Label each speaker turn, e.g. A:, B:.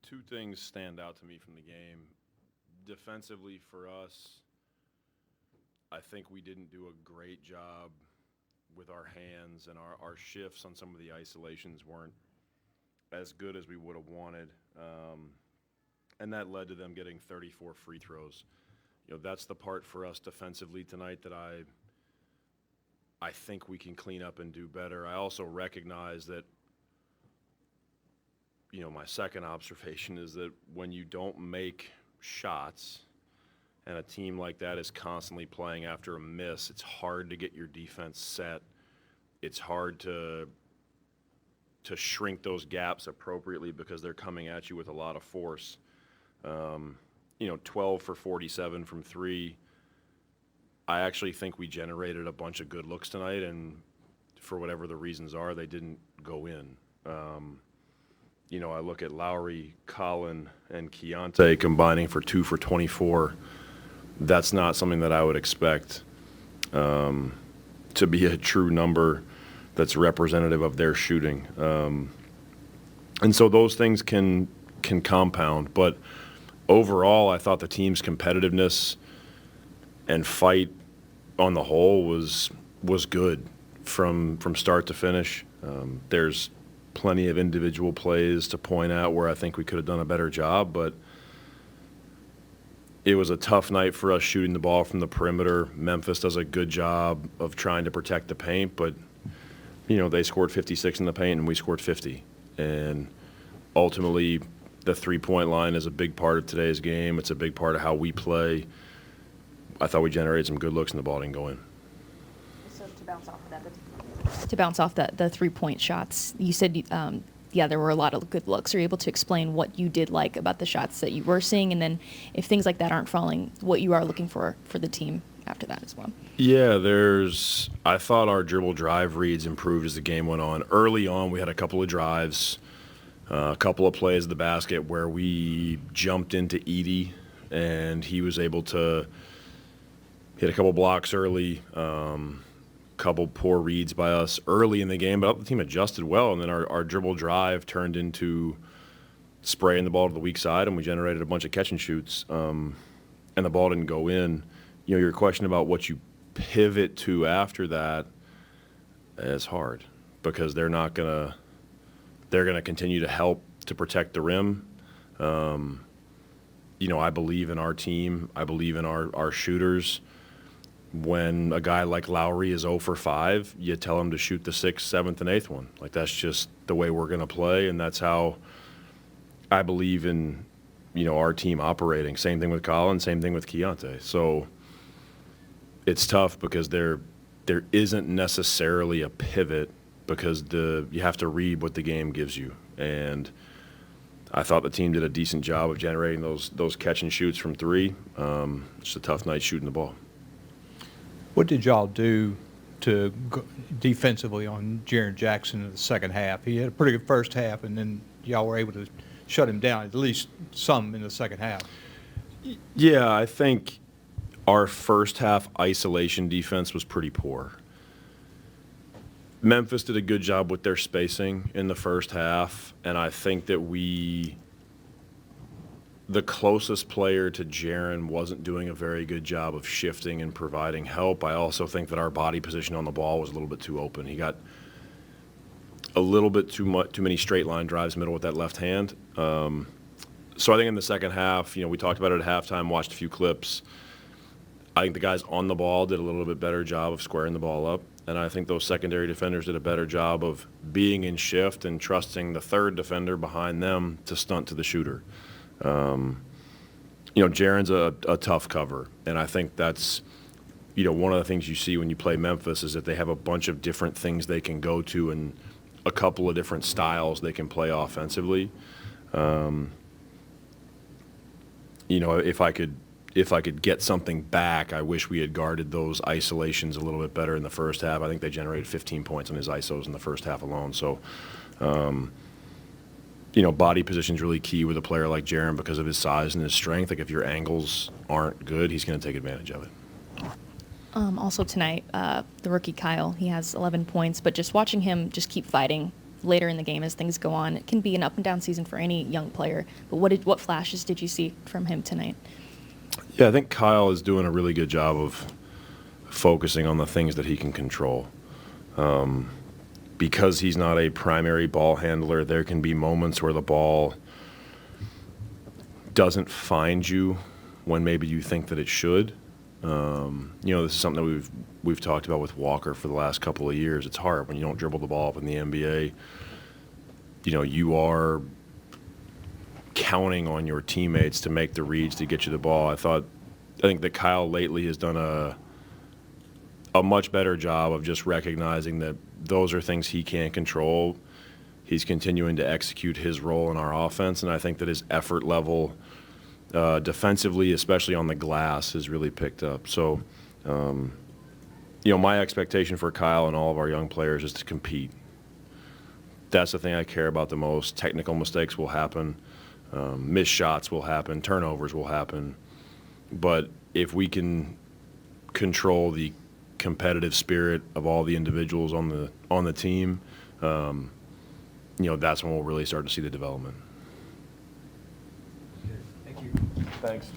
A: Two things stand out to me from the game. Defensively for us, I think we didn't do a great job with our hands, and our shifts on some of the isolations weren't as good as we would have wanted. And that led to them getting 34 free throws. That's the part for us defensively tonight that I think we can clean up and do better. I also recognize that, my second observation is that when you don't make shots and a team like that is constantly playing after a miss, it's hard to get your defense set. It's hard to shrink those gaps appropriately because they're coming at you with a lot of force. 12 for 47 from three. I actually think we generated a bunch of good looks tonight, and for whatever the reasons are, they didn't go in. I look at Lowry, Colin, and Keontae combining for 2 for 24. That's not something that I would expect to be a true number that's representative of their shooting. And so those things can compound. But overall, I thought the team's competitiveness and fight on the whole was good from start to finish. There's plenty of individual plays to point out where I think we could have done a better job, but it was a tough night for us shooting the ball from the perimeter. Memphis does a good job of trying to protect the paint, but they scored 56 in the paint and we scored 50. And ultimately, the three-point line is a big part of today's game. It's a big part of how we play. I thought we generated some good looks and the ball didn't go in.
B: So to bounce off the three-point shots, you said, there were a lot of good looks. Are you able to explain what you did like about the shots that you were seeing, and then if things like that aren't falling, what you are looking for the team after that as well?
A: Yeah, I thought our dribble drive reads improved as the game went on. Early on, we had a couple of drives, a couple of plays at the basket where we jumped into Edey, and he was able to hit a couple blocks early, couple poor reads by us early in the game, but the team adjusted well, and then our dribble drive turned into spraying the ball to the weak side, and we generated a bunch of catch and shoots, and the ball didn't go in. Your question about what you pivot to after that is hard because they're gonna continue to help to protect the rim. I believe in our team. I believe in our shooters. When a guy like Lowry is 0 for 5, you tell him to shoot the 6th, 7th, and 8th one. Like, that's just the way we're going to play, and that's how I believe in, our team operating. Same thing with Colin, same thing with Keontae. So it's tough because there isn't necessarily a pivot because you have to read what the game gives you. And I thought the team did a decent job of generating those catch and shoots from three. It's a tough night shooting the ball.
C: What did y'all do defensively on Jaren Jackson in the second half? He had a pretty good first half, and then y'all were able to shut him down, at least some in the second half.
A: Yeah, I think our first half isolation defense was pretty poor. Memphis did a good job with their spacing in the first half, and I think that the closest player to Jaren wasn't doing a very good job of shifting and providing help. I also think that our body position on the ball was a little bit too open. He got a little bit too many straight line drives middle with that left hand. So I think in the second half, we talked about it at halftime, watched a few clips. I think the guys on the ball did a little bit better job of squaring the ball up, and I think those secondary defenders did a better job of being in shift and trusting the third defender behind them to stunt to the shooter. Jaren's a tough cover, and I think that's, one of the things you see when you play Memphis is that they have a bunch of different things they can go to and a couple of different styles they can play offensively. If I could get something back, I wish we had guarded those isolations a little bit better in the first half. I think they generated 15 points on his isos in the first half alone. So, body position is really key with a player like Jaren because of his size and his strength. Like, if your angles aren't good, he's going to take advantage of it.
B: Also tonight, the rookie Kyle, he has 11 points, but just watching him just keep fighting later in the game as things go on. It can be an up and down season for any young player. But what flashes did you see from him tonight?
A: Yeah, I think Kyle is doing a really good job of focusing on the things that he can control. Because he's not a primary ball handler, there can be moments where the ball doesn't find you when maybe you think that it should. This is something that we've talked about with Walker for the last couple of years. It's hard when you don't dribble the ball up in the NBA. You are counting on your teammates to make the reads to get you the ball. I think that Kyle lately has done a much better job of just recognizing that those are things he can't control. He's continuing to execute his role in our offense, and I think that his effort level defensively, especially on the glass, has really picked up. So, my expectation for Kyle and all of our young players is to compete. That's the thing I care about the most. Technical mistakes will happen. Missed shots will happen. Turnovers will happen. But if we can control the competitive spirit of all the individuals on the team, that's when we'll really start to see the development.
C: Thank you.
A: Thanks.